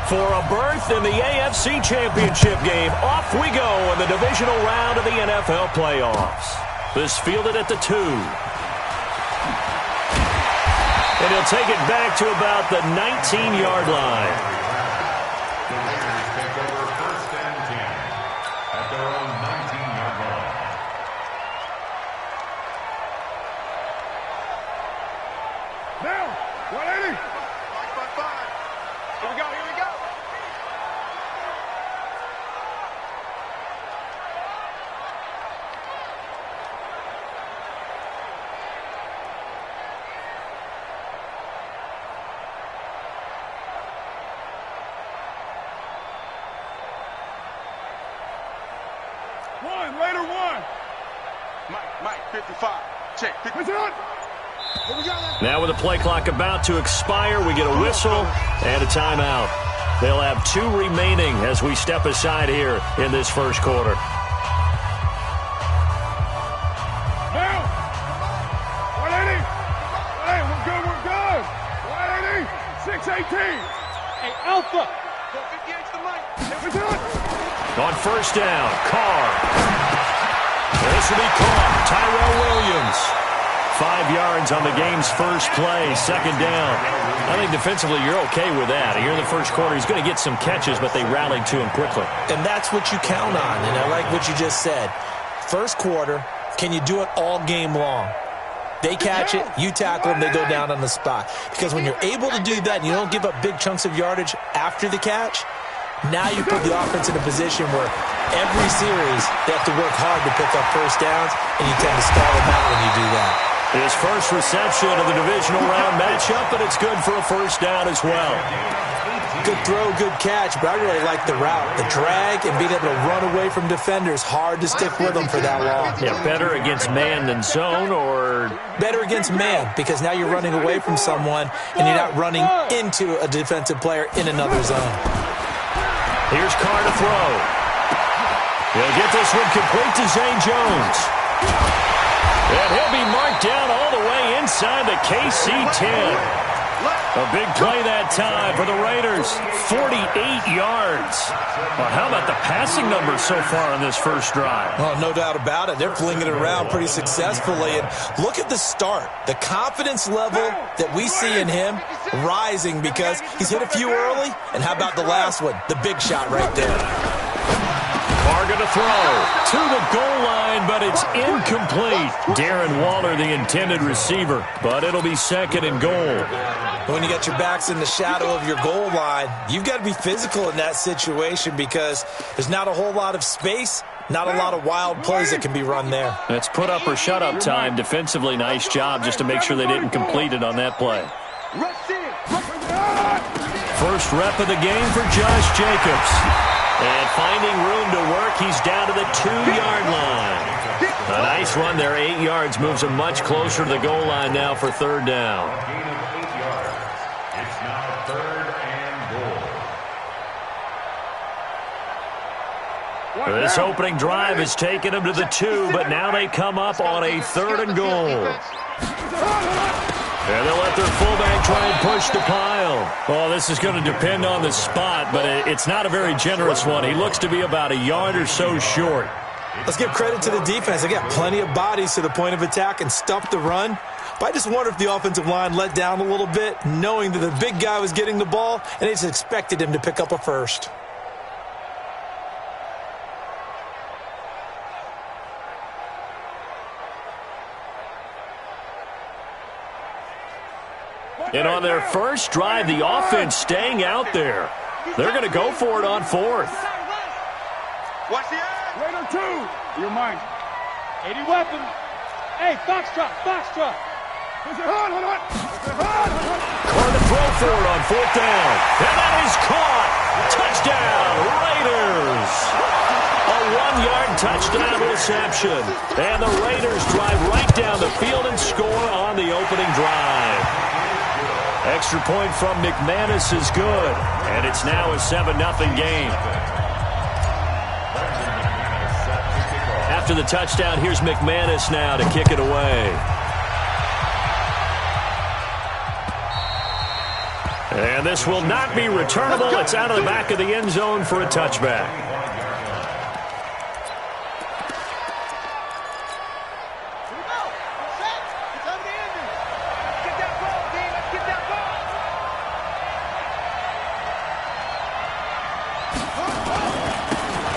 For a berth in the AFC Championship game, off we go in the divisional round of the NFL playoffs. This fielded at the 2. And he'll take it back to about the 19-yard line. Mike, 55. Check. 55. Now with the play clock about to expire, we get a whistle and a timeout. They'll have 2 remaining as we step aside here in this first quarter. Now, 180. Hey, we're good. 180. 618. Hey, Alpha. 58's the Mike. On first down, Carr. This will be caught. Tyrell Williams. 5 yards on the game's first play, second down. I think defensively you're okay with that. Here in the first quarter, he's going to get some catches, but they rallied to him quickly. And that's what you count on, and I like what you just said. First quarter, can you do it all game long? They catch it, you tackle them, they go down on the spot. Because when you're able to do that and you don't give up big chunks of yardage after the catch, now you put the offense in a position where every series they have to work hard to pick up first downs, and you tend to stall them out when you do that. His first reception of the divisional round matchup, but it's good for a first down as well. Good throw, good catch, but I really like the route. The drag and being able to run away from defenders, hard to stick with them for that long. Yeah, better against man than zone, or? Better against man, because now you're running away from someone and you're not running into a defensive player in another zone. Here's Carr to throw. He'll get this one complete to Zay Jones. And he'll be marked down all the way inside the KC 10. A big play that time for the Raiders. 48 yards. Well, how about the passing numbers so far on this first drive? Oh, no doubt about it. They're flinging it around pretty successfully. And look at the start. The confidence level that we see in him rising because he's hit a few early. And how about the last one? The big shot right there. Carr going to throw to the goal line, but it's incomplete. Darren Waller, the intended receiver, but it'll be second and goal. When you got your backs in the shadow of your goal line, you've got to be physical in that situation because there's not a whole lot of space, not a lot of wild plays that can be run there. It's put up or shut up time. Defensively, nice job just to make sure they didn't complete it on that play. First rep of the game for Josh Jacobs. And finding room to work, he's down to the 2-yard line. A nice run there, 8 yards, moves him much closer to the goal line now for third down. It's now third and goal. This opening drive has taken them to the 2, but now they come up on a third and goal. And they'll let their fullback try and push the pile. Oh, this is going to depend on the spot, but it's not a very generous one. He looks to be about a yard or so short. Let's give credit to the defense. They got plenty of bodies to the point of attack and stuffed the run. But I just wonder if the offensive line let down a little bit, knowing that the big guy was getting the ball, and they just expected him to pick up a first. And on their first drive, the offense staying out there. They're going to go for it on fourth. Watch the eye. Raider 2. Your mind. 80 weapons. Hey, Foxtrot. Carr to throw for it on fourth down. And that is caught. Touchdown, Raiders. A 1-yard touchdown reception. And the Raiders drive right down the field and score on the opening drive. Extra point from McManus is good, and it's now a 7-0 game. After the touchdown, here's McManus now to kick it away. And this will not be returnable. It's out of the back of the end zone for a touchback.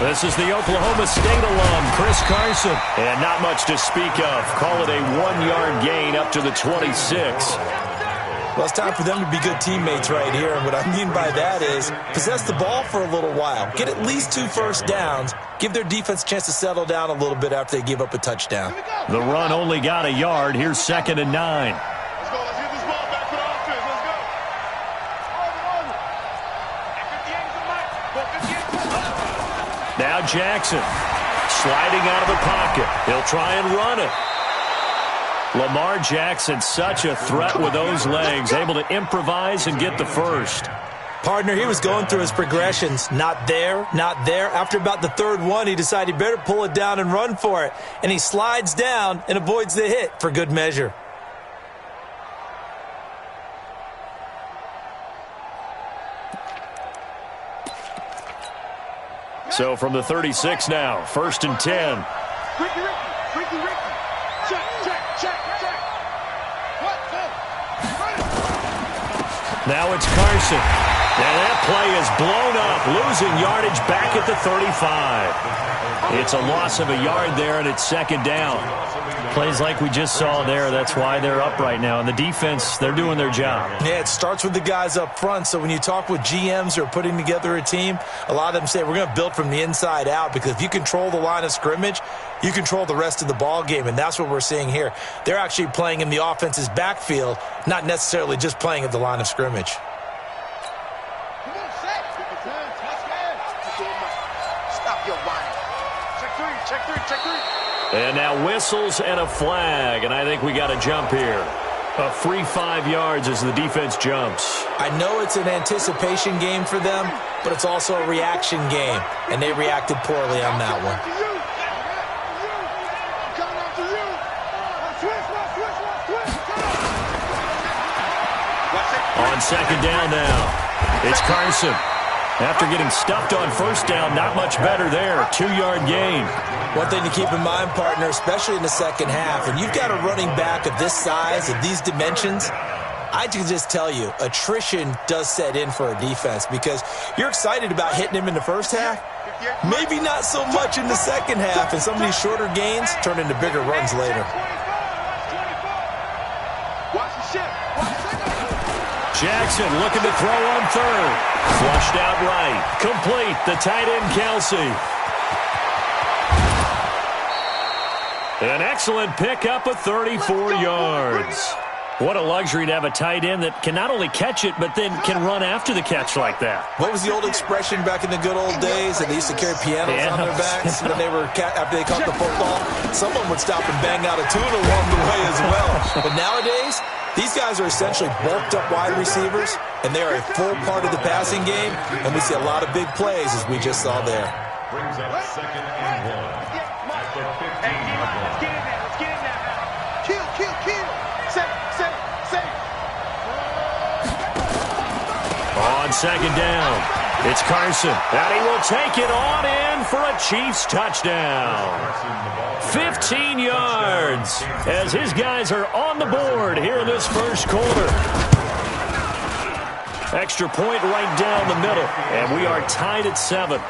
This is the Oklahoma State alum, Chris Carson. And not much to speak of. Call it a 1-yard gain up to the 26. Well, it's time for them to be good teammates right here. And what I mean by that is possess the ball for a little while. Get at least 2 first downs. Give their defense a chance to settle down a little bit after they give up a touchdown. The run only got a yard. Here's 2nd and 9. Let's go. Let's get this ball back for the offense. Let's go. Now Jackson sliding out of the pocket. He'll try and run it. Lamar Jackson, such a threat with those legs, able to improvise and get the first. Partner, he was going through his progressions. Not there, not there. After about the 3rd one, he decided he better pull it down and run for it. And he slides down and avoids the hit for good measure. So from the 36 now, 1st and 10. Ricky. Check. Now it's Carson. And that play is blown up, losing yardage back at the 35. It's a loss of a yard there, and it's 2nd down. Plays like we just saw there, that's why they're up right now. And the defense, they're doing their job. Yeah, it starts with the guys up front. So when you talk with GMs who are putting together a team, a lot of them say we're going to build from the inside out, because if you control the line of scrimmage, you control the rest of the ball game, and that's what we're seeing here. They're actually playing in the offense's backfield, not necessarily just playing at the line of scrimmage. Stop your whining. Check three. And now whistles and a flag, and I think we got a jump here. A free 5 yards as the defense jumps. I know it's an anticipation game for them, but it's also a reaction game, and they reacted poorly on that one. On 2nd down now, it's Carson. After getting stuffed on 1st down, not much better there. 2-yard gain. One thing to keep in mind, partner, especially in the second half, when you've got a running back of this size, of these dimensions, I can just tell you, attrition does set in for a defense, because you're excited about hitting him in the first half, maybe not so much in the second half, and some of these shorter gains turn into bigger runs later. Jackson looking to throw on 3rd. Flushed out right. Complete. The tight end, Kelsey. An excellent pickup of 34 yards. What a luxury to have a tight end that can not only catch it, but then can run after the catch like that. What was the old expression back in the good old days that they used to carry pianos on their backs when they were after they caught the football? Someone would stop and bang out a tune along the way as well. But nowadays, these guys are essentially bulked up wide receivers, and they are a full part of the passing game, and we see a lot of big plays as we just saw there. Brings up 2nd and 1 at the 15-yard line. Let's get in there. Kill. Save. On 2nd down, it's Carson. And he will take it on in for a Chiefs touchdown. 15 yards as his guys are on the board here in this first quarter. Extra point right down the middle, and we are tied at 7.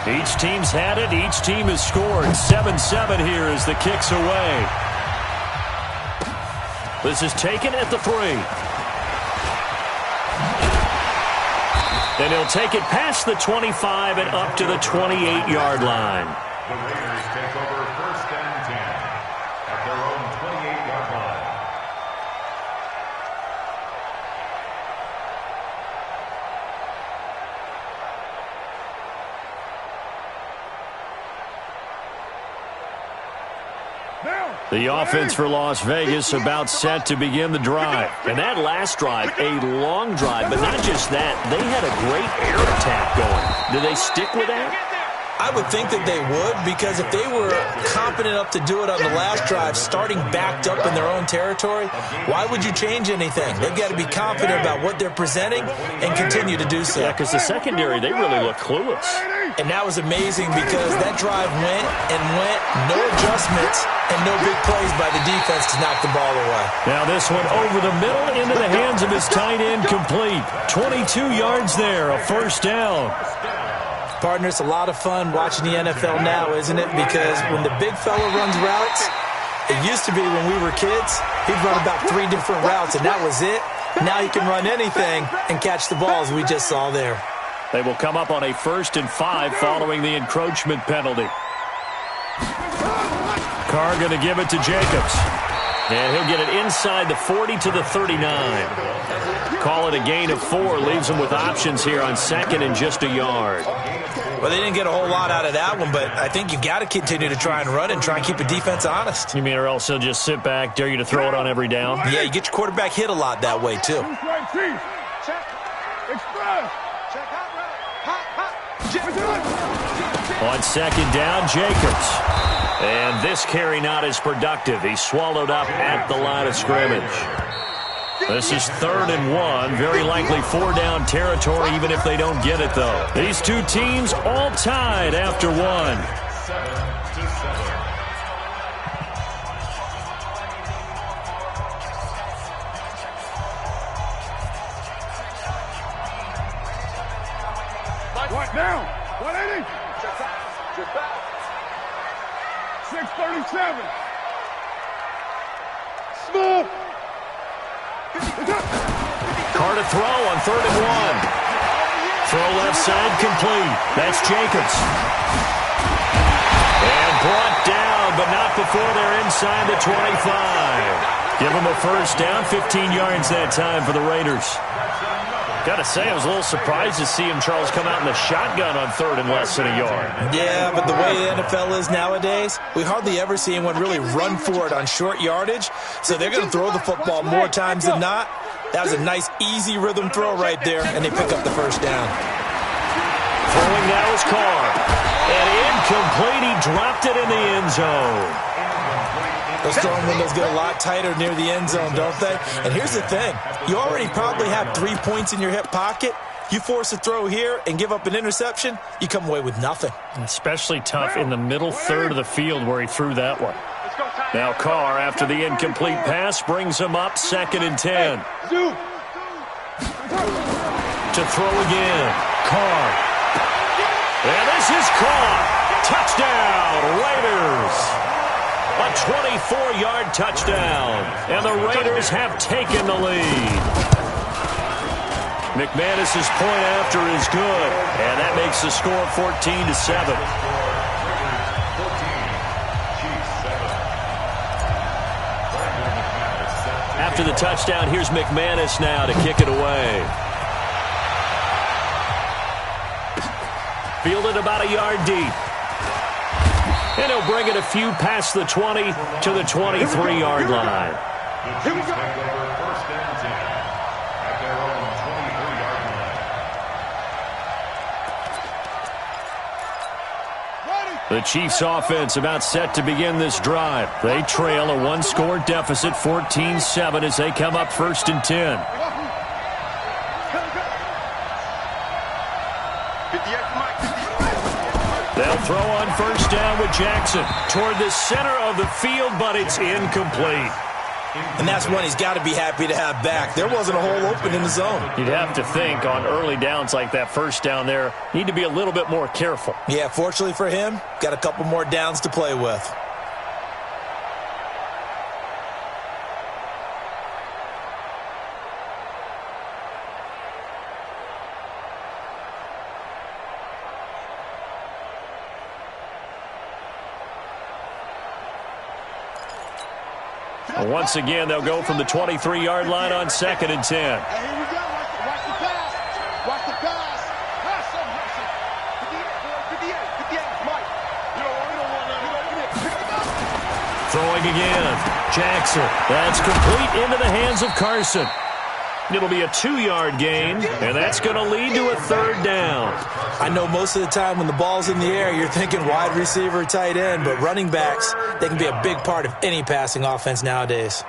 Each team's had it. Each team has scored. 7-7 here as the kick's away. This is taken at the 3. And he'll take it past the 25 and up to the 28-yard line. The Raiders take over 1st and 10 at their own 28-yard line. The offense for Las Vegas about set to begin the drive. And that last drive, a long drive, but not just that. They had a great air attack going. Do they stick with that? I would think that they would, because if they were competent enough to do it on the last drive, starting backed up in their own territory, why would you change anything? They've got to be confident about what they're presenting and continue to do so. Yeah, because the secondary, they really look clueless. And that was amazing because that drive went and went, no adjustments and no big plays by the defense to knock the ball away. Now this one over the middle into the hands of his tight end, complete. 22 yards there, a first down. Partner, it's a lot of fun watching the NFL now, isn't it? Because when the big fella runs routes, it used to be when we were kids, he'd run about 3 different routes, and that was it. Now he can run anything and catch the balls we just saw there. They will come up on a 1st and 5 following the encroachment penalty. Carr going to give it to Jacobs. And he'll get it inside the 40 to the 39. Call it a gain of 4. Leaves them with options here on 2nd and just a yard. Well, they didn't get a whole lot out of that one, but I think you've got to continue to try and run and try and keep the defense honest. You mean or else he'll just sit back, dare you to throw it on every down? Yeah, you get your quarterback hit a lot that way, too. On 2nd down, Jacobs. And this carry not as productive. He's swallowed up at the line of scrimmage. This is 3rd and 1. Very likely 4-down territory, even if they don't get it, though. These two teams all tied after 1. 7-7. What down? 180. 637. Smooth. Carr to throw on 3rd and 1. Throw left side complete. That's Jacobs. And brought down, but not before they're inside the 25. Give them a first down, 15 yards that time for the Raiders. Got to say, I was a little surprised to see him, Charles, come out in the shotgun on 3rd and less than a yard. Yeah, but the way the NFL is nowadays, we hardly ever see anyone really run for it on short yardage. So they're going to throw the football more times than not. That was a nice, easy rhythm throw right there, and they pick up the first down. Throwing now is Carr. And incomplete. He dropped it in the end zone. Those throwing windows get a lot tighter near the end zone, don't they? And here's the thing. You already probably have 3 points in your hip pocket. You force a throw here and give up an interception, you come away with nothing. Especially tough in the middle third of the field where he threw that one. Now Carr, after the incomplete pass, brings him up 2nd and 10. To throw again. Carr. And this is caught. Touchdown, Raiders. A 24-yard touchdown, and the Raiders have taken the lead. McManus's point after is good, and that makes the score 14-7. After the touchdown, here's McManus now to kick it away. Fielded about a yard deep. And he'll bring it a few past the 20 to the 23-yard line. Here we go. First and 10 at their own 23-yard line. The Chiefs offense about set to begin this drive. They trail a 1-score deficit, 14-7, as they come up 1st and 10. They'll throw on 1st down with Jackson toward the center of the field, but it's incomplete. And that's one he's got to be happy to have back. There wasn't a hole open in the zone. You'd have to think on early downs like that, 1st down there, need to be a little bit more careful. Yeah, fortunately for him, got a couple more downs to play with. Once again, they'll go from the 23-yard line on 2nd and 10. Hey, here we go. Watch the pass. Watch the pass. Pass some. 58, Mike. You don't want Throwing again. Jackson. That's complete into the hands of Carson. It'll be a 2-yard gain, and that's going to lead to a third down. I know most of the time when the ball's in the air, you're thinking wide receiver, tight end, but running backs, they can be a big part of any passing offense nowadays.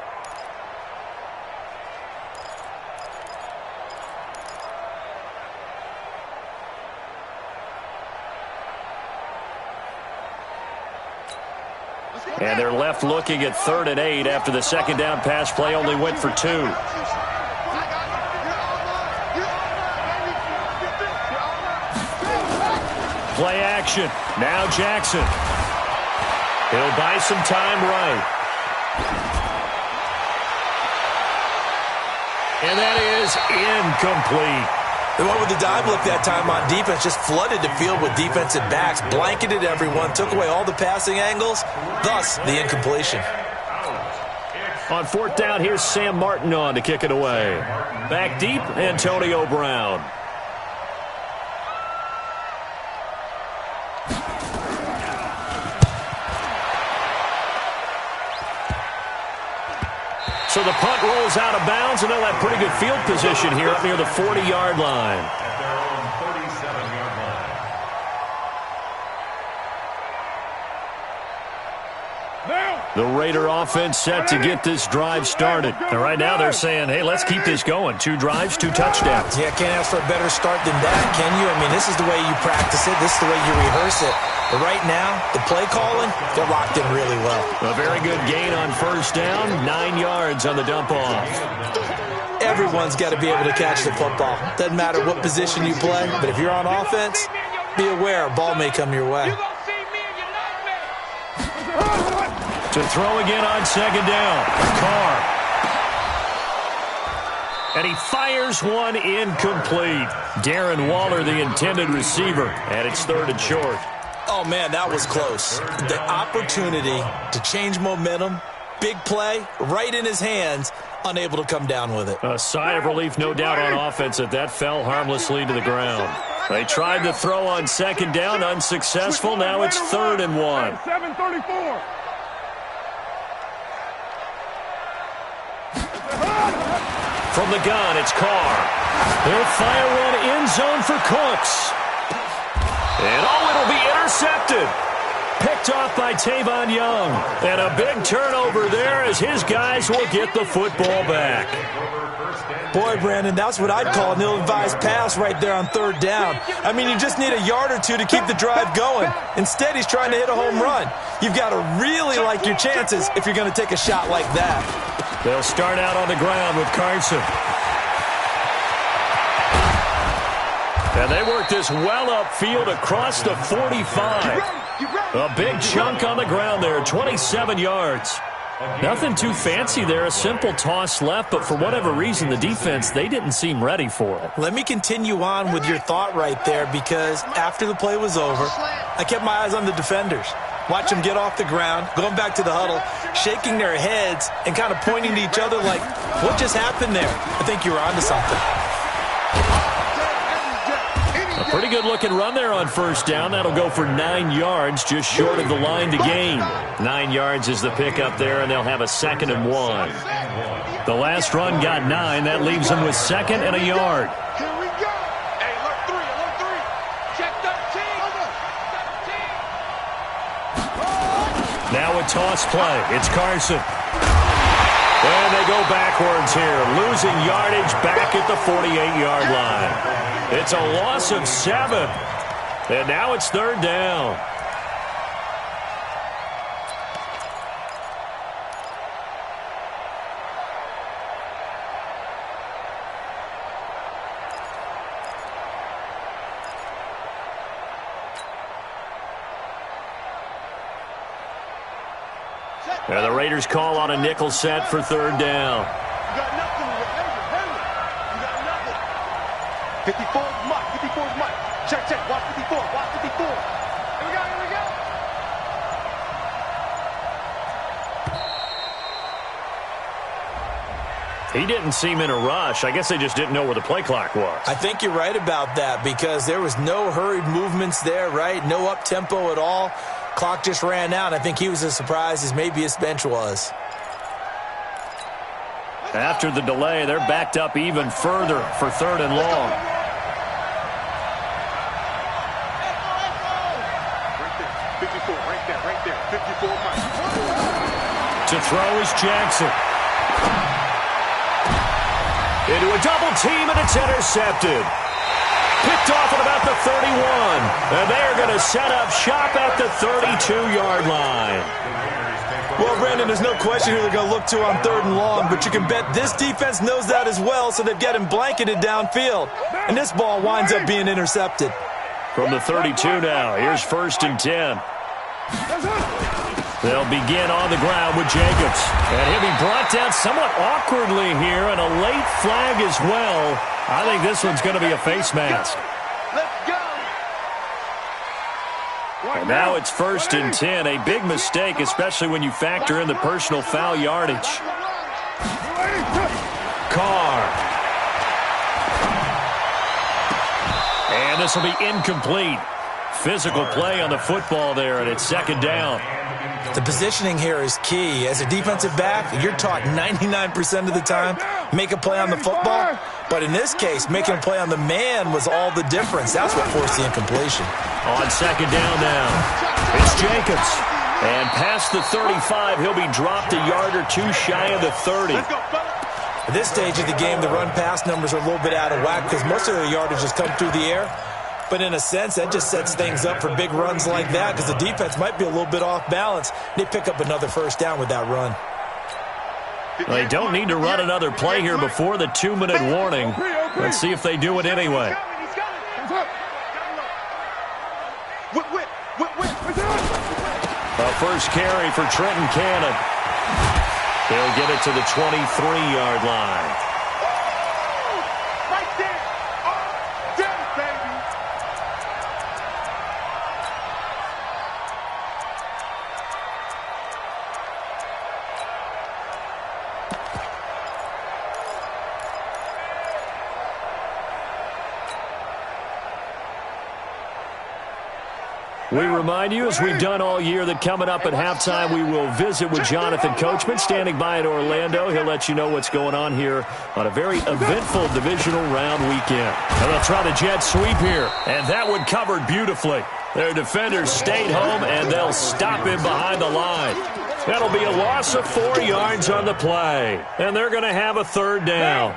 And they're left looking at 3rd and 8 after the second down pass play only went for 2. Play action. Now Jackson. He'll buy some time right. And that is incomplete. They went with the dive look that time on defense, just flooded the field with defensive backs, blanketed everyone, took away all the passing angles, thus the incompletion. On 4th down, here's Sam Martin on to kick it away. Back deep, Antonio Brown. So the punt rolls out of bounds, and they'll have pretty good field position here up near the 40-yard line. At their own 37-yard line. The Raider offense set to get this drive started. And right now they're saying, hey, let's keep this going. 2 drives, 2 touchdowns. Yeah, can't ask for a better start than that, can you? I mean, this is the way you practice it. This is the way you rehearse it. But right now, the play calling, they're locked in really well. A very good gain on 1st down, 9 yards on the dump-off. Everyone's got to be able to catch the football. Doesn't matter what position you play, but if you're on offense, be aware a ball may come your way. To throw again on 2nd down. Carr. And he fires one incomplete. Darren Waller, the intended receiver, and it's 3rd and short. Oh, man, that was close. The opportunity to change momentum, big play, right in his hands, unable to come down with it. A sigh of relief, no doubt, on offense that fell harmlessly to the ground. They tried to throw on 2nd down, unsuccessful. Now it's 3rd and 1. 7:34. From the gun, it's Carr. They'll fire one end zone for Cooks. And it'll be intercepted. Picked off by Tavon Young. And a big turnover there as his guys will get the football back. Boy, Brandon, that's what I'd call an ill-advised pass right there on 3rd down. I mean, you just need a yard or 2 to keep the drive going. Instead, he's trying to hit a home run. You've got to really like your chances if you're going to take a shot like that. They'll start out on the ground with Carson. And they work this well upfield across the 45. A big chunk on the ground there, 27 yards. Nothing too fancy there, a simple toss left, but for whatever reason, the defense, they didn't seem ready for it. Let me continue on with your thought right there, because after the play was over, I kept my eyes on the defenders. Watch them get off the ground, going back to the huddle, shaking their heads and kind of pointing to each other like, what just happened there? I think you were onto something. A pretty good-looking run there on 1st down. That'll go for 9 yards, just short of the line to gain. 9 yards is the pickup there, and they'll have a 2nd and 1. The last run got 9. That leaves them with 2nd and a yard. Here we go. Hey, alert 3, alert 3. Check 13. Now a toss play. It's Carson. And they go backwards here, losing yardage back at the 48-yard line. It's a loss of 7. And now it's 3rd down. And the Raiders call on a nickel set for 3rd down. You got nothing. You got nothing. 54 is Mike. 54 is Mike. Check. Watch 54. Watch 54. Here we go. He didn't seem in a rush. I guess they just didn't know where the play clock was. I think you're right about that, because there was no hurried movements there, right? No up-tempo at all. Clock just ran out. I think he was as surprised as maybe his bench was. After the delay, they're backed up even further for 3rd and long. Right there. 54 miles. To throw is Jackson. Into a double team, and it's intercepted. Picked off at about the 31. And they are going to set up shop at the 32-yard line. Well, Brandon, there's no question who they're going to look to on 3rd and long, but you can bet this defense knows that as well, so they've got him blanketed downfield. And this ball winds up being intercepted. From the 32 now, here's 1st and 10. They'll begin on the ground with Jacobs. And he'll be brought down somewhat awkwardly here, and a late flag as well. I think this one's going to be a face mask. Let's go. And now it's 1st and 10. A big mistake, especially when you factor in the personal foul yardage. Carr. And this will be incomplete. Physical play on the football there, and it's 2nd down. The positioning here is key. As a defensive back, you're taught 99% of the time, make a play on the football. But in this case, making a play on the man was all the difference. That's what forced the incompletion. On 2nd down now, it's Jacobs. And past the 35, he'll be dropped a yard or two shy of the 30. At this stage of the game, the run-pass numbers are a little bit out of whack because most of their yardage has come through the air. But in a sense, that just sets things up for big runs like that because the defense might be a little bit off balance. They pick up another 1st down with that run. Well, they don't need to run another play here before the 2-minute warning. Let's see if they do it anyway. A first carry for Trenton Cannon. They'll get it to the 23-yard line. We remind you, as we've done all year, that coming up at halftime, we will visit with Jonathan Coachman, standing by in Orlando. He'll let you know what's going on here on a very eventful divisional round weekend. And they'll try the jet sweep here, and that one covered beautifully. Their defenders stayed home, and they'll stop him behind the line. That'll be a loss of 4 yards on the play, and they're going to have a 3rd down.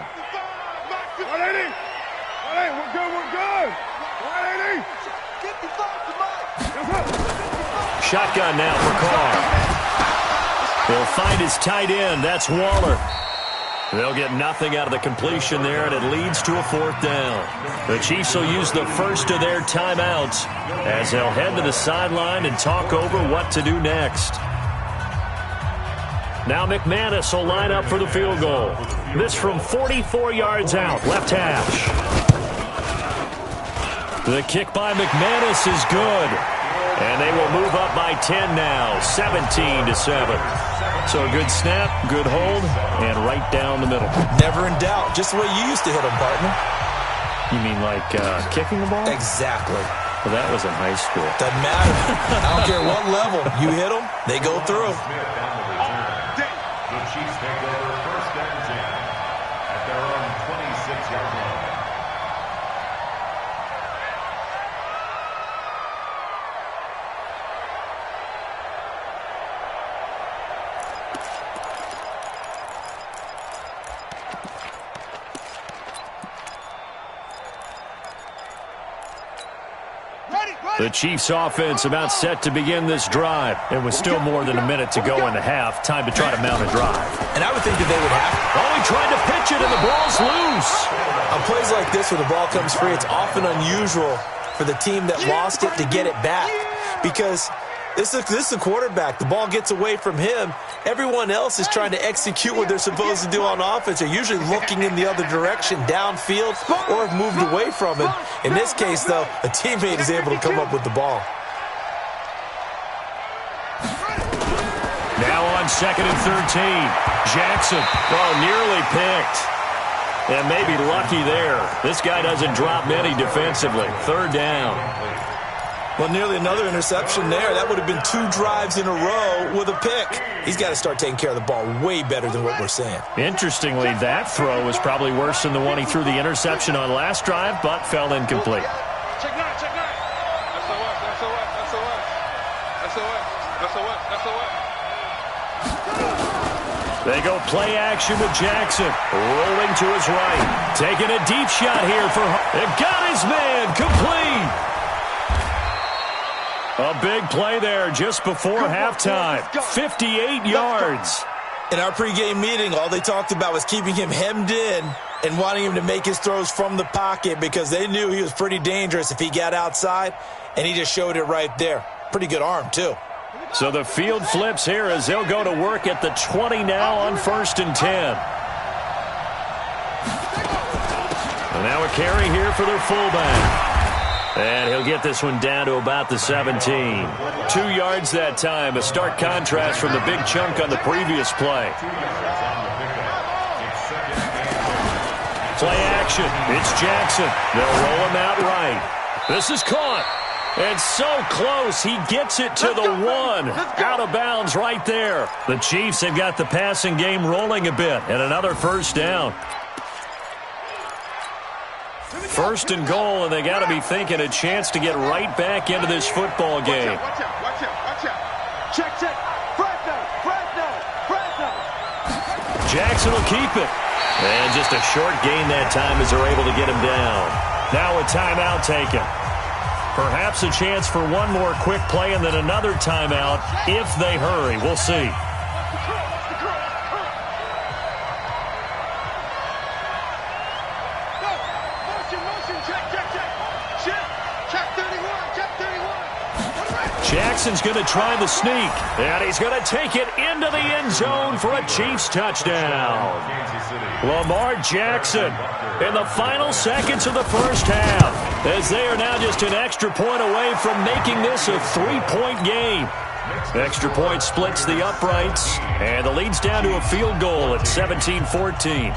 Shotgun now for Carr. He'll find his tight end. That's Waller. They'll get nothing out of the completion there, and it leads to a 4th down. The Chiefs will use the first of their timeouts as they'll head to the sideline and talk over what to do next. Now McManus will line up for the field goal. This from 44 yards out, left hash. The kick by McManus is good. And they will move up by 10 now, 17-7. So a good snap, good hold, and right down the middle. Never in doubt. Just the way you used to hit them, partner. You mean like kicking the ball? Exactly. Well, that was in high school. Doesn't matter. I don't care what level. You hit them, they go through. The Chiefs take over 1st and 10 at their own 26-yard line. The Chiefs offense about set to begin this drive. And with still more than a minute to go in the half, time to try to mount a drive. And I would think that they would have. Oh, he tried to pitch it, and the ball's loose. On plays like this where the ball comes free, it's often unusual for the team that lost it to get it back. Because this is a quarterback. The ball gets away from him. Everyone else is trying to execute what they're supposed to do on offense. They're usually looking in the other direction, downfield, or have moved away from him. In this case, though, a teammate is able to come up with the ball. Now on 2nd and 13. Jackson, nearly picked. And maybe lucky there. This guy doesn't drop many defensively. 3rd down. Well, nearly another interception there. That would have been 2 drives in a row with a pick. He's got to start taking care of the ball way better than what we're saying. Interestingly, that throw was probably worse than the one he threw the interception on last drive, but fell incomplete. Check 9, check 9. SOS. They go play action with Jackson. Rolling to his right. Taking a deep shot here for... It got his man complete. A big play there just before halftime. 58 yards. In our pregame meeting, all they talked about was keeping him hemmed in and wanting him to make his throws from the pocket because they knew he was pretty dangerous if he got outside, and he just showed it right there. Pretty good arm, too. So the field flips here as they'll go to work at the 20 now on 1st and 10. And now a carry here for their fullback. And he'll get this one down to about the 17. 2 yards that time, a stark contrast from the big chunk on the previous play. Play action. It's Jackson. They'll roll him out right. This is caught. And so close, he gets it to the 1. Out of bounds right there. The Chiefs have got the passing game rolling a bit. And another first down. 1st and goal, and they got to be thinking a chance to get right back into this football game. Watch out. Check. Fresno. Jackson will keep it. And just a short gain that time as they're able to get him down. Now a timeout taken. Perhaps a chance for one more quick play and then another timeout if they hurry. We'll see. Jackson's going to try the sneak, and he's going to take it into the end zone for a Chiefs touchdown. Lamar Jackson in the final seconds of the first half, as they are now just an extra point away from making this a 3-point game. Extra point splits the uprights, and the lead's down to a field goal at 17-14.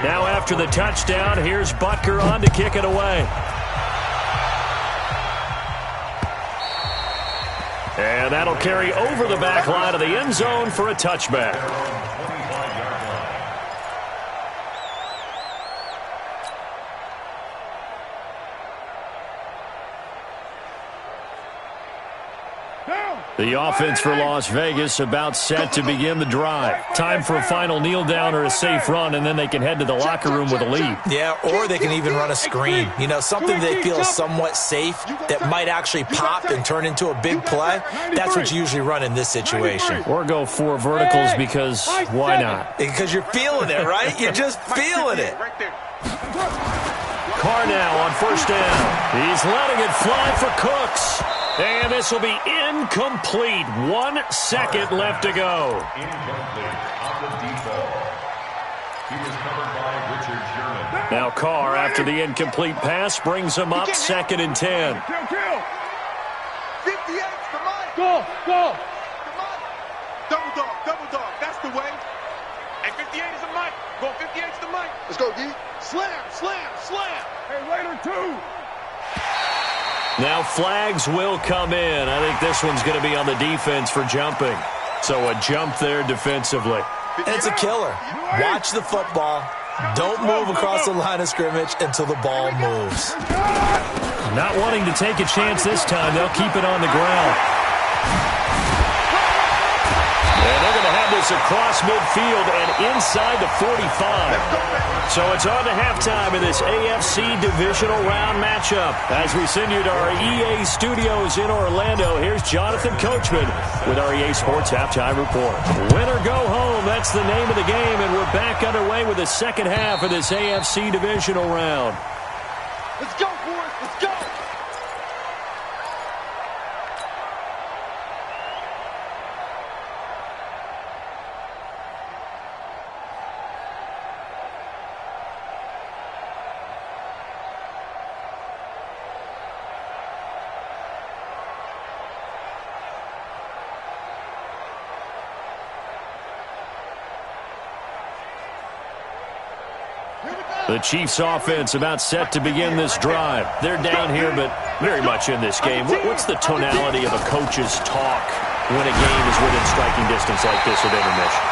Now after the touchdown, here's Butker on to kick it away. And that'll carry over the back line of the end zone for a touchback. The offense for Las Vegas about set to begin the drive. Time for a final kneel down or a safe run, and then they can head to the locker room with a lead. Yeah, or they can even run a screen. You know, something they feel is somewhat safe that might actually pop and turn into a big play. That's what you usually run in this situation. Or go 4 verticals because why not? Because you're feeling it, right? You're just feeling it. Carr now on first down. He's letting it fly for Cooks. And this will be incomplete. 1 second left to go. Incomplete on the deep ball. He was covered by Richard Sherman. Now Carr, after the incomplete pass, brings him up 2nd and 10. 58 to Mike. Go. Come on. Double dog. That's the way. And 58 is a Mike. Go 58 to Mike. Let's go, D. Slam. Hey, later, 2. Now flags will come in. I think this one's going to be on the defense for jumping. So a jump there defensively. It's a killer. Watch the football. Don't move across the line of scrimmage until the ball moves. Not wanting to take a chance this time, they'll keep it on the ground. And they're going to have this across midfield and inside the 45. So it's on to halftime in this AFC Divisional Round matchup. As we send you to our EA studios in Orlando, here's Jonathan Coachman with our EA Sports Halftime Report. Win or go home, that's the name of the game, and we're back underway with the second half of this AFC Divisional Round. Let's go, boys. Let's go. The Chiefs offense about set to begin this drive. They're down here, but very much in this game. What's the tonality of a coach's talk when a game is within striking distance like this at intermission?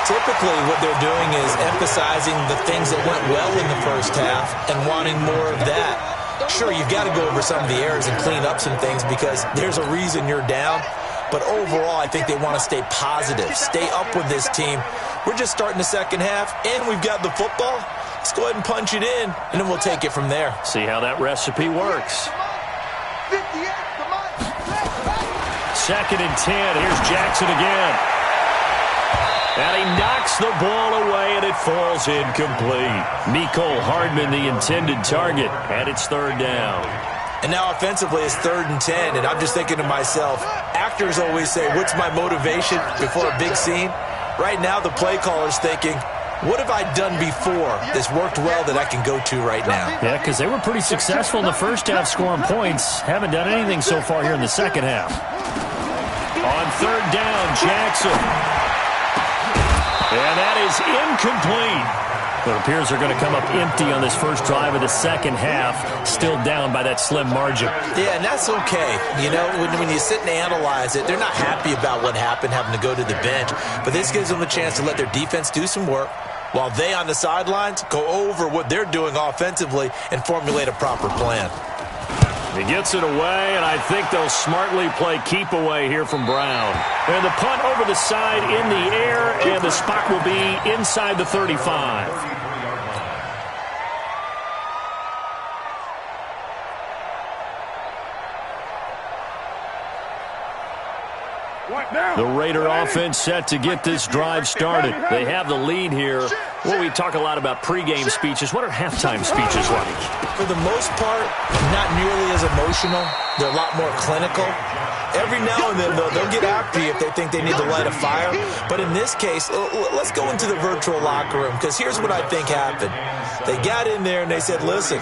Typically, what they're doing is emphasizing the things that went well in the first half and wanting more of that. Sure, you've got to go over some of the errors and clean up some things because there's a reason you're down. But overall, I think they want to stay positive, stay up with this team. We're just starting the second half, and we've got the football. Let's go ahead and punch it in, and then we'll take it from there. See how that recipe works. 2nd and 10. Here's Jackson again. And he knocks the ball away, and it falls incomplete. Mecole Hardman, the intended target, and it's 3rd down. And now offensively, it's 3rd and 10, and I'm just thinking to myself, actors always say, what's my motivation before a big scene? Right now, the play caller's thinking, what have I done before that's worked well that I can go to right now? Yeah, because they were pretty successful in the first half scoring points. Haven't done anything so far here in the second half. On 3rd down, Jackson. And that is incomplete. It appears they're going to come up empty on this first drive of the second half, still down by that slim margin. Yeah, and that's okay. You know, when you sit and analyze it, they're not happy about what happened, having to go to the bench. But this gives them a chance to let their defense do some work while they on the sidelines go over what they're doing offensively and formulate a proper plan. He gets it away, and I think they'll smartly play keep away here from Brown. And the punt over the side in the air, and the spot will be inside the 35. The Raider offense set to get this drive started. They have the lead here. Well, we talk a lot about pregame speeches. What are halftime speeches like? For the most part, not nearly as emotional. They're a lot more clinical. Every now and then, though, they'll get after you if they think they need to light a fire. But in this case, let's go into the virtual locker room, because here's what I think happened. They got in there and they said, listen,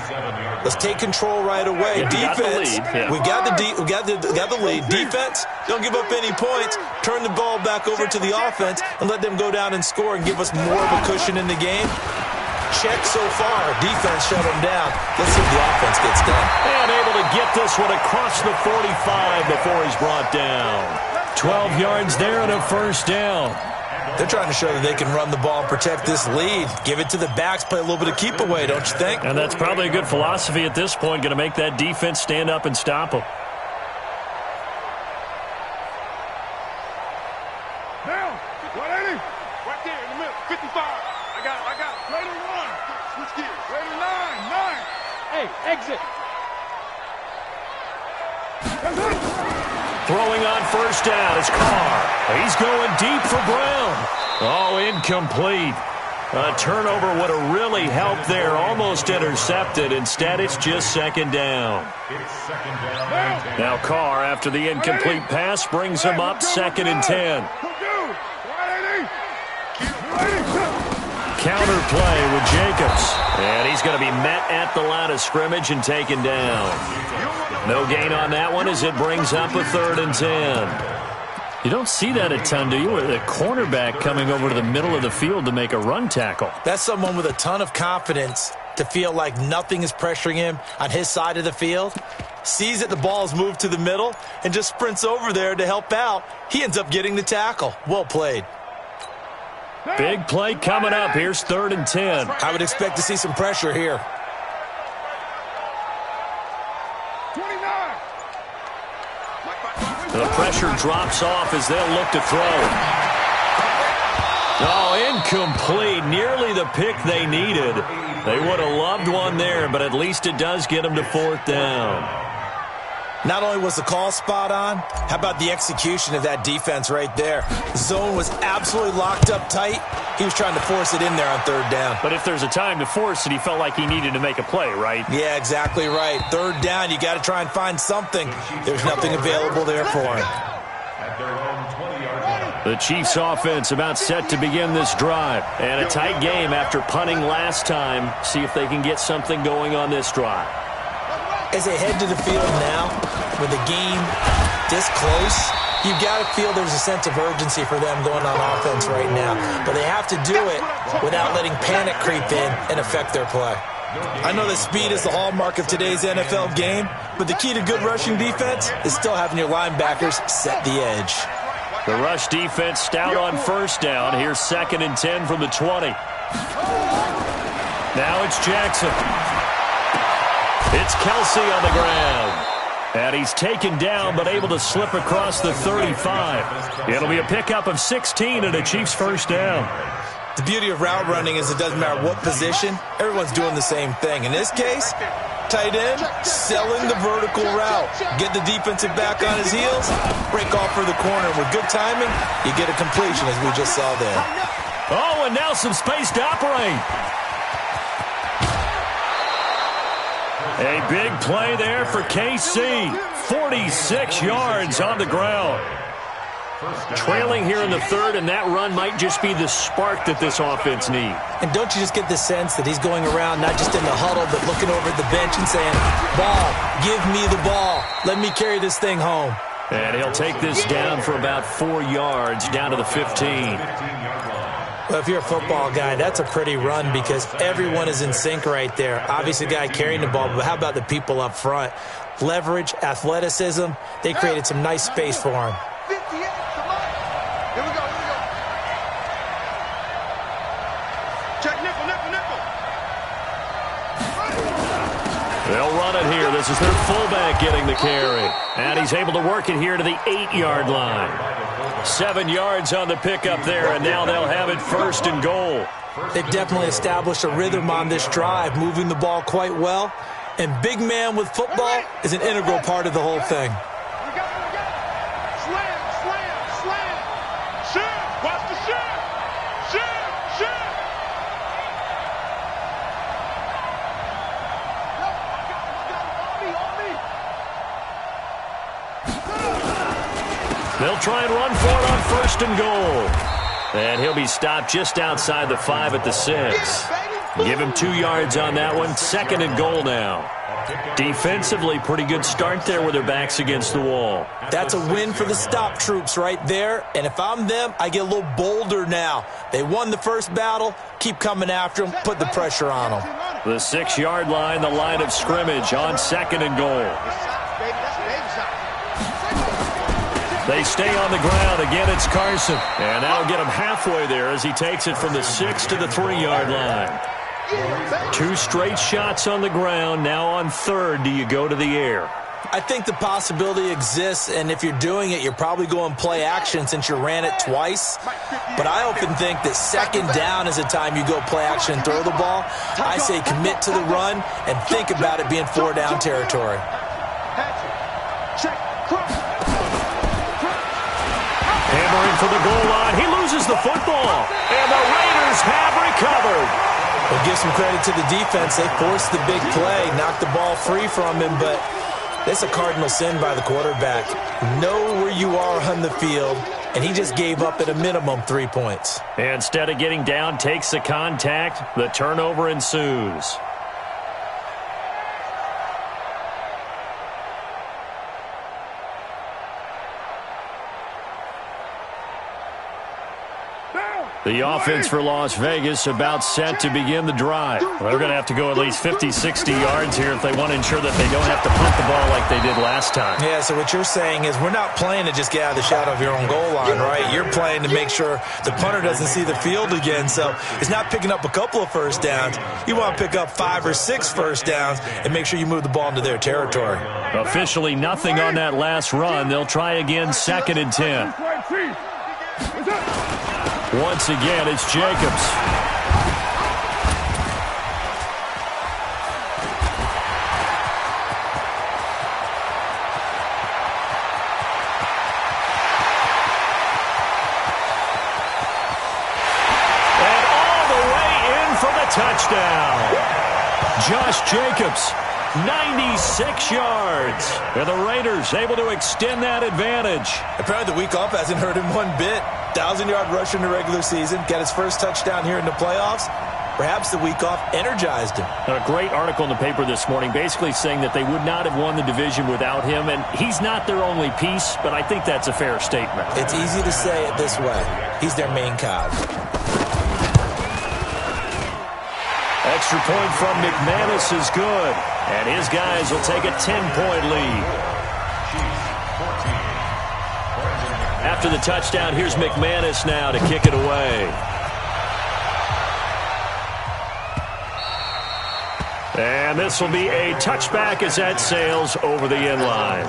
let's take control right away. Defense, we got the lead. Defense, don't give up any points. Turn the ball back over to the offense and let them go down and score and give us more of a cushion in the game. Check so far. Defense shut them down. Let's see if the offense gets done. And able to get this one across the 45 before he's brought down. 12 yards there and a 1st down. They're trying to show that they can run the ball and protect this lead. Give it to the backs, play a little bit of keep away, don't you think? And that's probably a good philosophy at this point, going to make that defense stand up and stop them. Down. 180. Right there in the middle. 55. I got it. Raider 1. Switch gears. Raider 9. Hey, exit. Throwing on 1st down is Carr. He's going deep for Brown. Oh, incomplete. A turnover would have really helped there. Almost intercepted. Instead, it's just 2nd down. Now Carr, after the incomplete pass, brings him up 2nd and 10. Counter play with Jacobs. And he's going to be met at the line of scrimmage and taken down. No gain on that one as it brings up a 3rd and 10. You don't see that a ton, do you? With a cornerback coming over to the middle of the field to make a run tackle. That's someone with a ton of confidence to feel like nothing is pressuring him on his side of the field. Sees that the ball's moved to the middle and just sprints over there to help out. He ends up getting the tackle. Well played. Big play coming up. Here's 3rd and 10. I would expect to see some pressure here. 29. The pressure drops off as they'll look to throw. Oh, incomplete. Nearly the pick they needed. They would have loved one there, but at least it does get them to 4th down. Not only was the call spot on, how about the execution of that defense right there? Zone was absolutely locked up tight. He was trying to force it in there on 3rd down. But if there's a time to force it, he felt like he needed to make a play, right? Yeah, exactly right. 3rd down, you got to try and find something. There's nothing available there for him. The Chiefs offense about set to begin this drive. And a tight game after punting last time. See if they can get something going on this drive. As they head to the field now, with the game this close, you've got to feel there's a sense of urgency for them going on offense right now. But they have to do it without letting panic creep in and affect their play. I know that speed is the hallmark of today's NFL game, but the key to good rushing defense is still having your linebackers set the edge. The rush defense stout on first down. Here's 2nd and 10 from the 20. Now it's Jackson. It's Kelsey on the ground. And he's taken down but able to slip across the 35. It'll be a pickup of 16 and a Chiefs first down. The beauty of route running is it doesn't matter what position, everyone's doing the same thing. In this case, tight end, selling the vertical route. Get the defensive back on his heels, break off for the corner. With good timing, you get a completion as we just saw there. Oh, and now some space to operate. A big play there for KC. 46 yards on the ground. Trailing here in the 3rd, and that run might just be the spark that this offense needs. And don't you just get the sense that he's going around not just in the huddle, but looking over at the bench and saying, ball, give me the ball. Let me carry this thing home. And he'll take this down for about 4 yards, down to the 15. Well, if you're a football guy, that's a pretty run because everyone is in sync right there. Obviously, the guy carrying the ball, but how about the people up front? Leverage, athleticism, they created some nice space for him. Here we go. Check nickel. They'll run it here. This is their fullback getting the carry. And he's able to work it here to the 8-yard line. 7 yards on the pickup there, and now they'll have it 1st and goal. They've definitely established a rhythm on this drive, moving the ball quite well. And big man with football is an integral part of the whole thing. They'll try and run for it on 1st and goal. And he'll be stopped just outside the 5 at the 6. Give him 2 yards on that one. 2nd and goal now. Defensively, pretty good start there with their backs against the wall. That's a win for the stop troops right there. And if I'm them, I get a little bolder now. They won the first battle. Keep coming after them. Put the pressure on them. The 6-yard line, the line of scrimmage on 2nd and goal. They stay on the ground. Again, it's Carson. And that'll get him halfway there as he takes it from the 6 to the 3-yard line. 2 straight shots on the ground. Now on 3rd, do you go to the air? I think the possibility exists, and if you're doing it, you're probably going play action since you ran it twice. But I often think that 2nd down is the time you go play action and throw the ball. I say commit to the run and think about it being 4-down territory. Hammering for the goal line. He loses the football. And the Raiders have recovered. We'll give some credit to the defense. They forced the big play, knocked the ball free from him, but that's a cardinal sin by the quarterback. Know where you are on the field, and he just gave up at a minimum 3 points. Instead of getting down, takes the contact. The turnover ensues. The offense for Las Vegas about set to begin the drive. Well, they're going to have to go at least 50, 60 yards here if they want to ensure that they don't have to punt the ball like they did last time. Yeah, so what you're saying is we're not playing to just get out of the shadow of your own goal line, right? You're playing to make sure the punter doesn't see the field again. So it's not picking up a couple of first downs. You want to pick up 5 or 6 first downs and make sure you move the ball into their territory. Officially nothing on that last run. They'll try again 2nd and 10. Once again, it's Jacobs. And all the way in for the touchdown. Josh Jacobs, 96 yards. And the Raiders able to extend that advantage. Apparently the week off hasn't hurt him one bit. 1,000-yard rusher in the regular season. Got his first touchdown here in the playoffs. Perhaps the week off energized him. A great article in the paper this morning basically saying that they would not have won the division without him. And he's not their only piece, but I think that's a fair statement. It's easy to say it this way. He's their main cog. Extra point from McManus is good, and his guys will take a 10-point lead. After the touchdown, here's McManus now to kick it away. And this will be a touchback as that sails over the end line.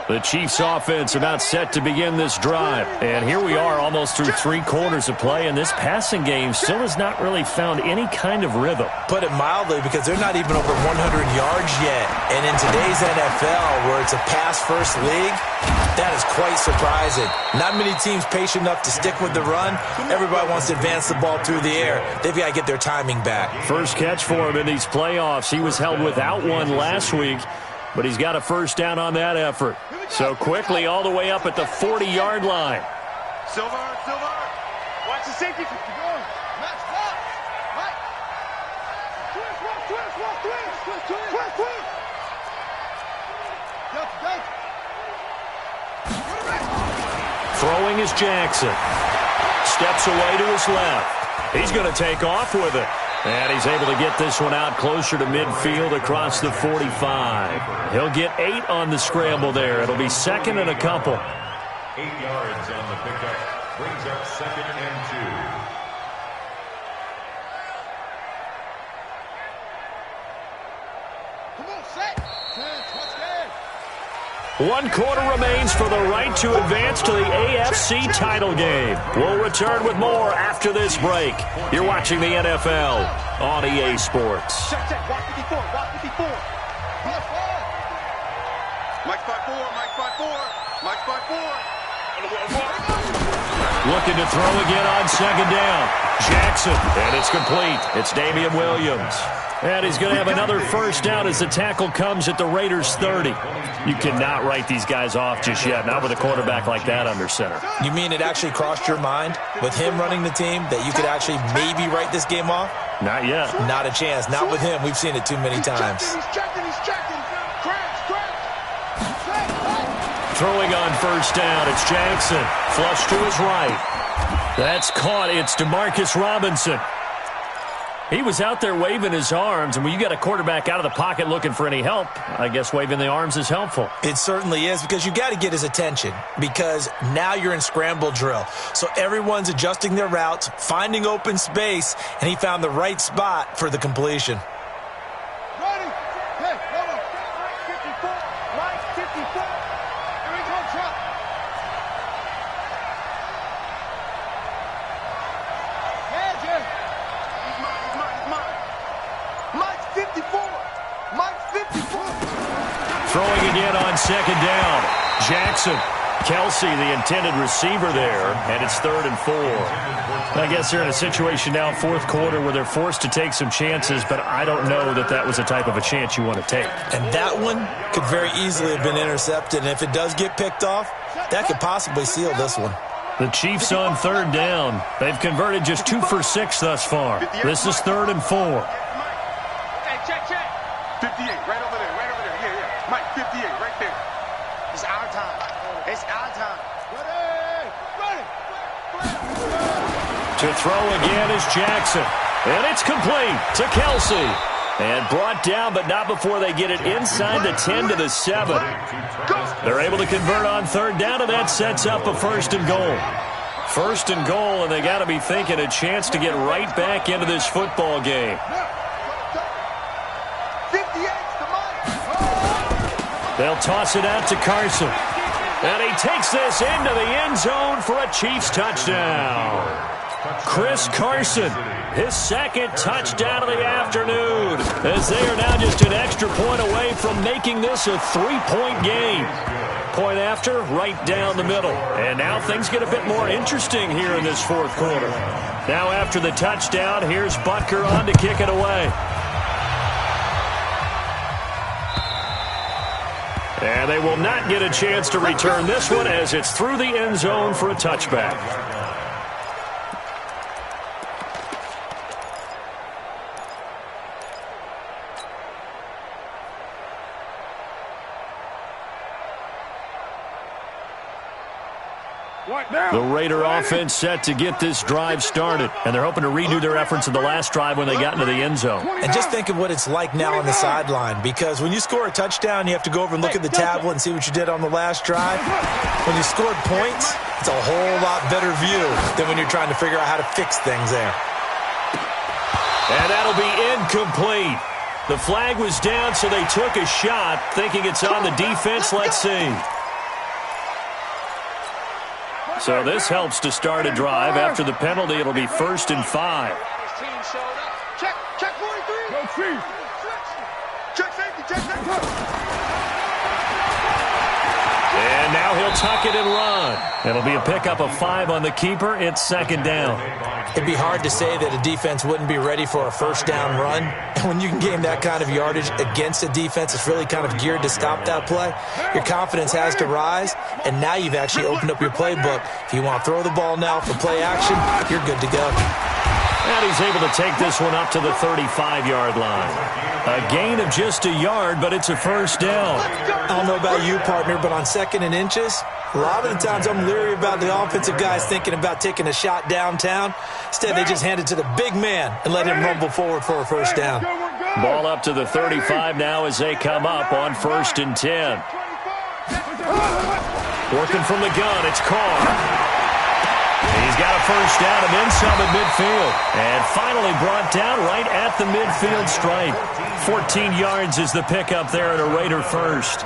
The Chiefs offense about set to begin this drive. And here we are almost through 3 quarters of play, and this passing game still has not really found any kind of rhythm. Put it mildly, because they're not even over 100 yards yet. And in today's NFL, where it's a pass-first league, that is quite surprising. Not many teams patient enough to stick with the run. Everybody wants to advance the ball through the air. They've got to get their timing back. First catch for him in these playoffs. He was held without one last week, but he's got a first down on that effort. So quickly all the way up at the 40-yard line. Silver. Watch the safety. Keep going. Max, stop. Mike. Twist. Throwing is Jackson. Steps away to his left. He's going to take off with it. And he's able to get this one out closer to midfield across the 45. He'll get 8 on the scramble there. It'll be second and a couple. 8 yards on the pickup. Brings up 2nd and 2. Come on, set. 1 quarter remains for the right to advance to the AFC title game. We'll return with more after this break. You're watching the NFL on EA Sports. Check. Watch 54. Mike 5-4. Mike 5-4. Looking to throw again on 2nd down. Jackson, and it's complete. It's Damian Williams. And he's going to have another first down as the tackle comes at the Raiders' 30. You cannot write these guys off just yet, not with a quarterback like that under center. You mean it actually crossed your mind with him running the team that you could actually maybe write this game off? Not yet. Not a chance. Not with him. We've seen it too many times. He's checking. Crash. Throwing on first down, it's Jackson. Flush to his right. That's caught. It's Demarcus Robinson. He was out there waving his arms, and when you got a quarterback out of the pocket looking for any help, I guess waving the arms is helpful. It certainly is, because you got to get his attention, because now you're in scramble drill. So everyone's adjusting their routes, finding open space, and he found the right spot for the completion. Ready? Hey, hold on. 54. Mike 54. Here we go, Chuck. Yeah, Jim. Mike 54. Mike 54. Throwing again on 2nd down. Jackson. Kelsey, the intended receiver there, and it's 3rd and 4. I guess they're in a situation now, 4th quarter, where they're forced to take some chances, but I don't know that that was the type of a chance you want to take. And that one could very easily have been intercepted, and if it does get picked off, that could possibly seal this one. The Chiefs on 3rd down. They've converted just 2 for 6 thus far. This is 3rd and 4. Hey, check. 58, right over there. Yeah. Mike 58, right there. It's our time. Ready. To throw again is Jackson. And it's complete to Kelsey. And brought down, but not before they get it inside the 10 to the 7. They're able to convert on 3rd down, and that sets up a 1st and goal. 1st and goal, and they got to be thinking a chance to get right back into this football game. 58's the Mike. They'll toss it out to Carson. And he takes this into the end zone for a Chiefs touchdown. Chris Carson, his 2nd touchdown of the afternoon, as they are now just an extra point away from making this a 3-point game. Point after, right down the middle. And now things get a bit more interesting here in this 4th quarter. Now after the touchdown, here's Butker on to kick it away. And they will not get a chance to return this one as it's through the end zone for a touchback. The Raider offense set to get this drive started, and they're hoping to redo their efforts in the last drive when they got into the end zone. And just think of what it's like now on the sideline, because when you score a touchdown, you have to go over and look at the tablet and see what you did on the last drive. When you scored points, it's a whole lot better view than when you're trying to figure out how to fix things there. And that'll be incomplete. The flag was down, so they took a shot, thinking it's on the defense. Let's see. So this helps to start a drive. After the penalty, it'll be 1st and 5. Check 43. Go Chiefs. Check safety. Check safety. And now he'll tuck it and run. It'll be a pickup of 5 on the keeper. It's 2nd down. It'd be hard to say that a defense wouldn't be ready for a 1st down run. And when you can gain that kind of yardage against a defense that's really kind of geared to stop that play, your confidence has to rise. And now you've actually opened up your playbook. If you want to throw the ball now for play action, you're good to go. And he's able to take this one up to the 35-yard line. A gain of just a yard, but it's a 1st down. I don't know about you, partner, but on 2nd and inches, a lot of the times I'm leery about the offensive guys thinking about taking a shot downtown. Instead, they just hand it to the big man and let him rumble forward for a 1st down. Ball up to the 35 now as they come up on 1st and 10. Working from the gun, it's Carr. He's got a 1st down and then some at midfield. And finally brought down right at the midfield stripe. 14 yards is the pickup there at a Raider 1st.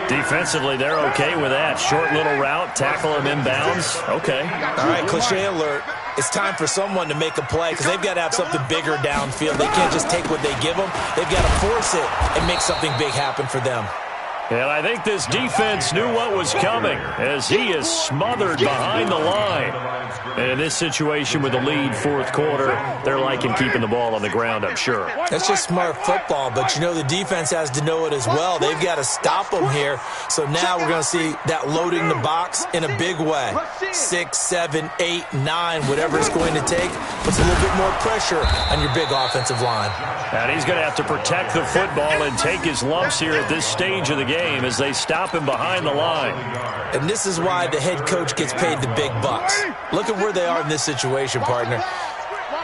Defensively, they're okay with that. Short little route, tackle him inbounds. Okay. All right, cliche alert. It's time for someone to make a play because they've got to have something bigger downfield. They can't just take what they give them. They've got to force it and make something big happen for them. And I think this defense knew what was coming as he is smothered behind the line. And in this situation with the lead 4th quarter, they're liking keeping the ball on the ground, I'm sure. That's just smart football, but you know the defense has to know it as well. They've got to stop them here. So now we're going to see that loading the box in a big way. 6, 7, 8, 9, whatever it's going to take, puts a little bit more pressure on your big offensive line. And he's going to have to protect the football and take his lumps here at this stage of the game as they stop him behind the line. And this is why the head coach gets paid the big bucks. Look at where they are in this situation, partner.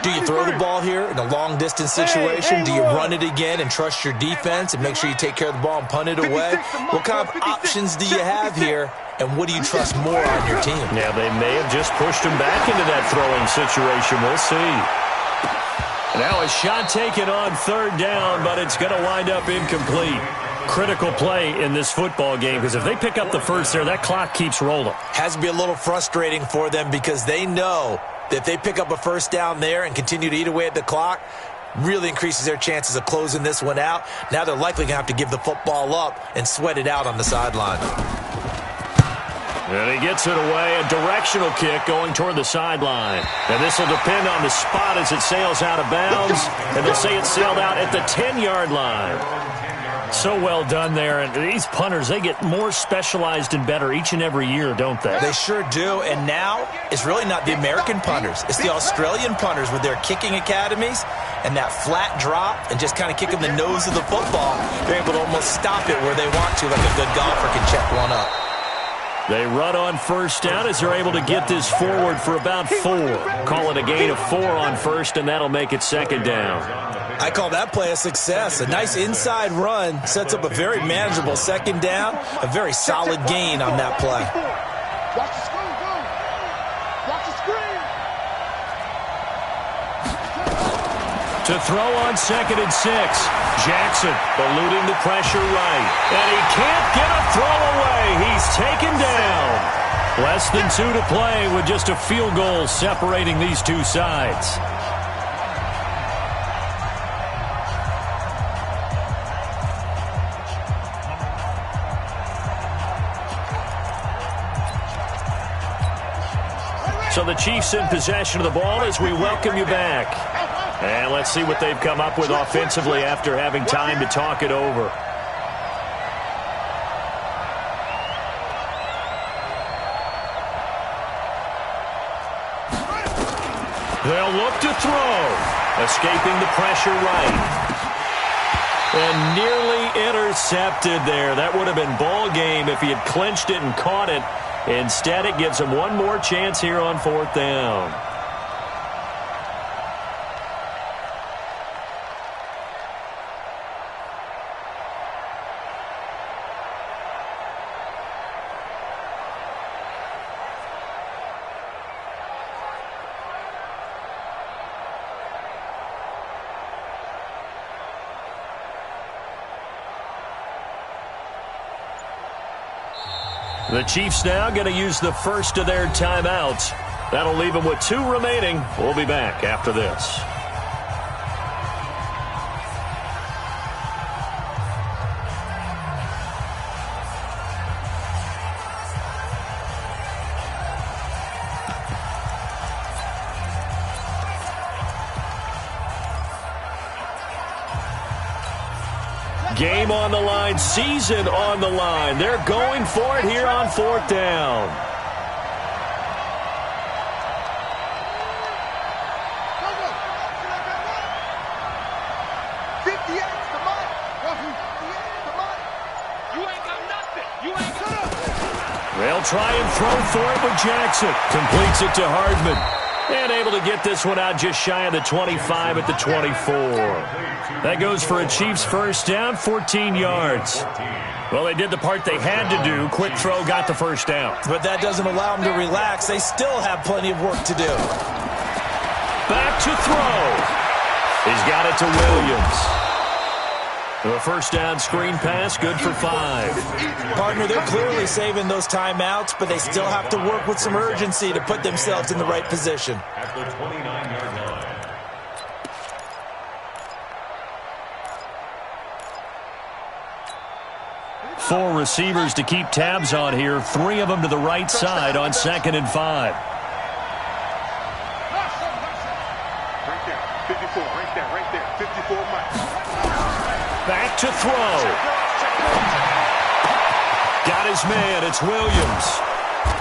Do you throw the ball here in a long-distance situation? Do you run it again and trust your defense and make sure you take care of the ball and punt it away? What kind of options do you have here, and what do you trust more on your team? Yeah, they may have just pushed him back into that throwing situation. We'll see. Now a shot taken on 3rd down, but it's going to wind up incomplete. Critical play in this football game because if they pick up the 1st there, that clock keeps rolling. Has to be a little frustrating for them because they know that if they pick up a 1st down there and continue to eat away at the clock, really increases their chances of closing this one out. Now they're likely going to have to give the football up and sweat it out on the sideline. And he gets it away, a directional kick going toward the sideline. And this will depend on the spot as it sails out of bounds. And they'll say it sailed out at the 10-yard line. So well done there. And these punters, they get more specialized and better each and every year, don't they? They sure do. And now it's really not the American punters. It's the Australian punters with their kicking academies and that flat drop and just kind of kicking the nose of the football. They're able to almost stop it where they want to, like a good golfer can check one up. They run on 1st down as they're able to get this forward for about 4. Call it a gain of 4 on 1st, and that'll make it 2nd down. I call that play a success. A nice inside run sets up a very manageable 2nd down, a very solid gain on that play. Watch the screen, go. Watch the screen. To throw on 2nd and 6. Jackson eluding the pressure right. And he can't get a throw away. He's taken down. Less than 2 to play with just a field goal separating these two sides. So the Chiefs in possession of the ball as we welcome you back. And let's see what they've come up with offensively after having time to talk it over. They'll look to throw. Escaping the pressure right. And nearly intercepted there. That would have been ball game if he had clinched it and caught it. Instead, it gives them one more chance here on 4th down. The Chiefs now going to use the first of their timeouts. That'll leave them with 2 remaining. We'll be back after this. Game on the line, season on the line. They're going for it here on 4th down. They'll try and throw for it with Jackson. Completes it to Hardman. And able to get this one out just shy of the 25 at the 24. That goes for a Chiefs first down, 14 yards. Well, they did the part they had to do. Quick throw got the first down. But that doesn't allow them to relax. They still have plenty of work to do. Back to throw. He's got it to Williams. A first down screen pass, good for 5. Partner, they're clearly saving those timeouts, but they still have to work with some urgency to put themselves in the right position. At the 29-yard line. Four receivers to keep tabs on here. 3 of them to the right side on 2nd and 5. Right there, 54, right there, 54 miles. Back to throw. Got his man. It's Williams.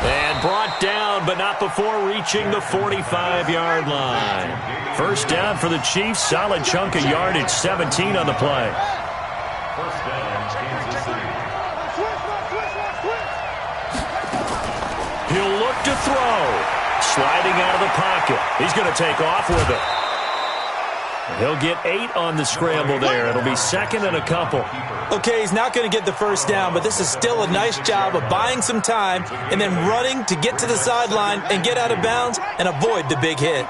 And brought down, but not before reaching the 45-yard line. First down for the Chiefs. Solid chunk of yardage. 17 on the play. First down, Kansas City. He'll look to throw. Sliding out of the pocket. He's going to take off with it. He'll get 8 on the scramble there. It'll be 2nd and a couple. Okay, he's not going to get the first down, but this is still a nice job of buying some time and then running to get to the sideline and get out of bounds and avoid the big hit.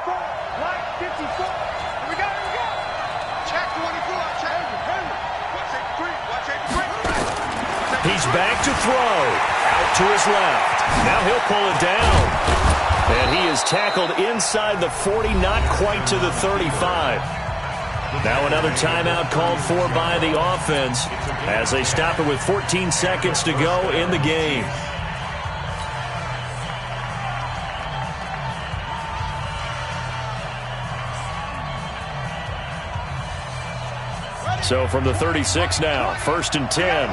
He's back to throw. Out to his left. Now he'll pull it down. And he is tackled inside the 40, not quite to the 35. Now another timeout called for by the offense as they stop it with 14 seconds to go in the game. So from the 36 now, 1st and 10.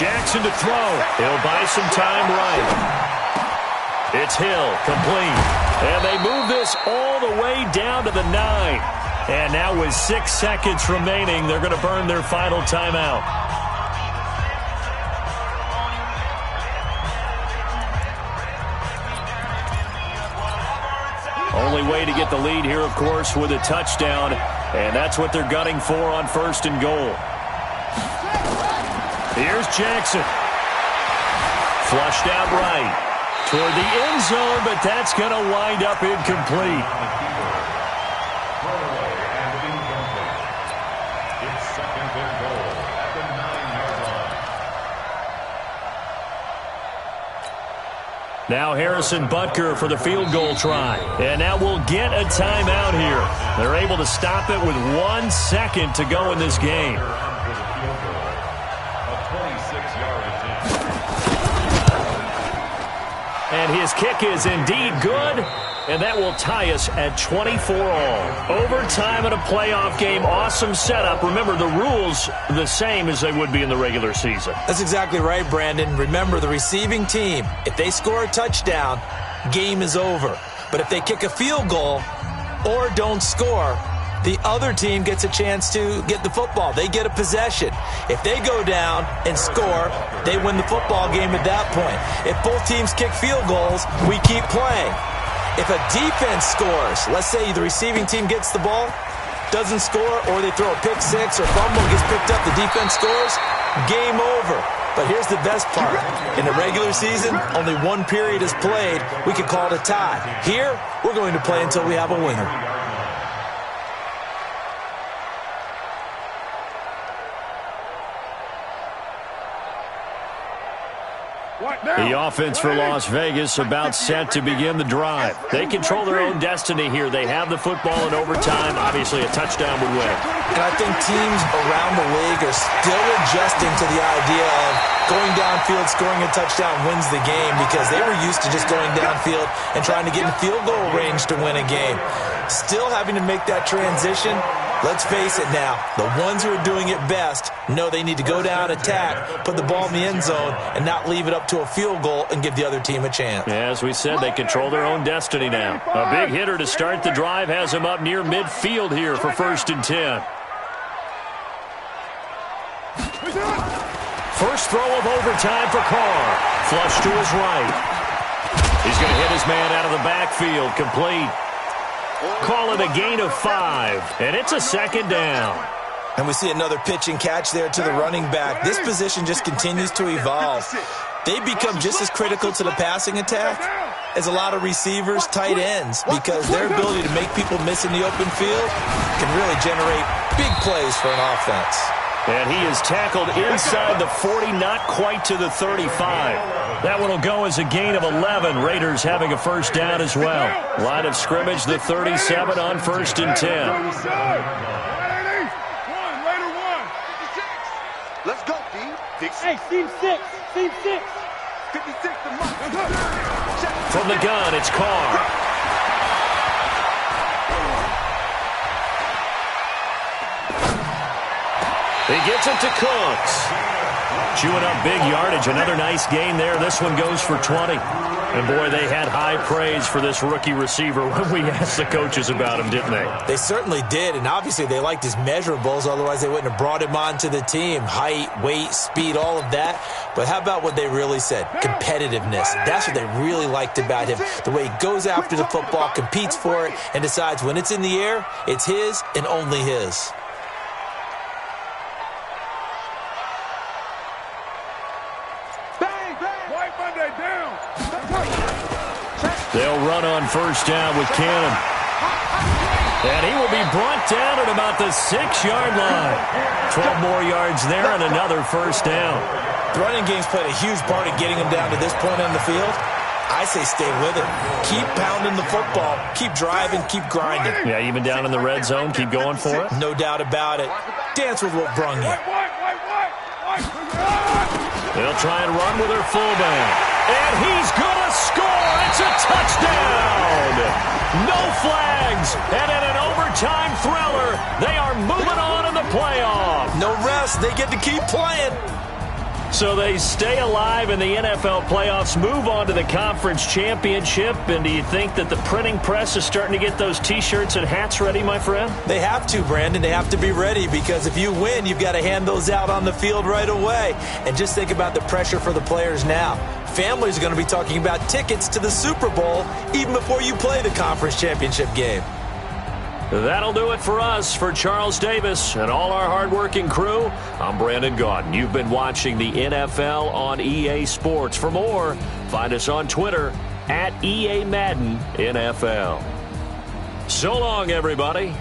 Jackson to throw. He'll buy some time right. It's Hill, complete. And they move this all the way down to the 9. And now with 6 seconds remaining, they're going to burn their final timeout. Only way to get the lead here, of course, with a touchdown. And that's what they're gunning for on 1st and goal. Here's Jackson. Flushed out right. Toward the end zone, but that's going to wind up incomplete. Throwaway and incomplete. It's 2nd and goal at the 9-yard line. Now Harrison Butker for the field goal try. And now we'll get a timeout here. They're able to stop it with 1 second to go in this game. And his kick is indeed good, and that will tie us at 24 all. Overtime in a playoff game, awesome setup. Remember, the rules the same as they would be in the regular season. That's exactly right, Brandon. Remember, the receiving team, if they score a touchdown, game is over. But if they kick a field goal or don't score, the other team gets a chance to get the football. They get a possession. If they go down and score, they win the football game at that point. If both teams kick field goals, we keep playing. If a defense scores, let's say the receiving team gets the ball, doesn't score, or they throw a pick six or fumble, gets picked up, the defense scores, game over. But here's the best part. In the regular season, only one period is played. We could call it a tie. Here, we're going to play until we have a winner. The offense for Las Vegas about set to begin the drive. They control their own destiny here. They have the football in overtime. Obviously, a touchdown would win. And I think teams around the league are still adjusting to the idea of going downfield, scoring a touchdown wins the game, because they were used to just going downfield and trying to get in field goal range to win a game. Still having to make that transition. Let's face it now, the ones who are doing it best know they need to go down, attack, put the ball in the end zone, and not leave it up to a field goal and give the other team a chance. As we said, they control their own destiny now. A big hitter to start the drive has him up near midfield here for 1st and 10. First throw of overtime for Carr. Flush to his right. He's going to hit his man out of the backfield. Complete. Call it a gain of 5, and it's a 2nd down. And we see another pitch and catch there to the running back. This position just continues to evolve. They become just as critical to the passing attack as a lot of receivers, tight ends, because their ability to make people miss in the open field can really generate big plays for an offense. And he is tackled inside the 40, not quite to the 35. That one will go as a gain of 11. Raiders having a 1st down as well. Line of scrimmage, the 37 on 1st and 10. Let's go, D. Hey, seam 6. Seam 6. 56 to Mike. From the gun, it's Carr. He gets it to Cooks. Chewing up big yardage. Another nice gain there. This one goes for 20. And, boy, they had high praise for this rookie receiver when we asked the coaches about him, didn't they? They certainly did, and obviously they liked his measurables. Otherwise, they wouldn't have brought him onto the team. Height, weight, speed, all of that. But how about what they really said? Competitiveness. That's what they really liked about him. The way he goes after the football, competes for it, and decides when it's in the air, it's his and only his. They'll run on 1st down with Cannon. And he will be brought down at about the 6-yard line. 12 more yards there and another 1st down. The running game's played a huge part in getting him down to this point on the field. I say stay with it. Keep pounding the football. Keep driving. Keep grinding. Yeah, even down in the red zone, keep going for it. No doubt about it. Dance with what brung you. They'll try and run with their fullback. And he's going to score. It's a touchdown. No flags. And in an overtime thriller, they are moving on in the playoff. No rest. They get to keep playing. So they stay alive in the NFL playoffs, move on to the conference championship. And do you think that the printing press is starting to get those T-shirts and hats ready, my friend? They have to, Brandon. They have to be ready, because if you win, you've got to hand those out on the field right away. And just think about the pressure for the players now. Families are going to be talking about tickets to the Super Bowl even before you play the conference championship game. That'll do it for us. For Charles Davis and all our hardworking crew, I'm Brandon Gaudin. You've been watching the NFL on EA Sports. For more, find us on Twitter @EA Madden NFL. So long, everybody.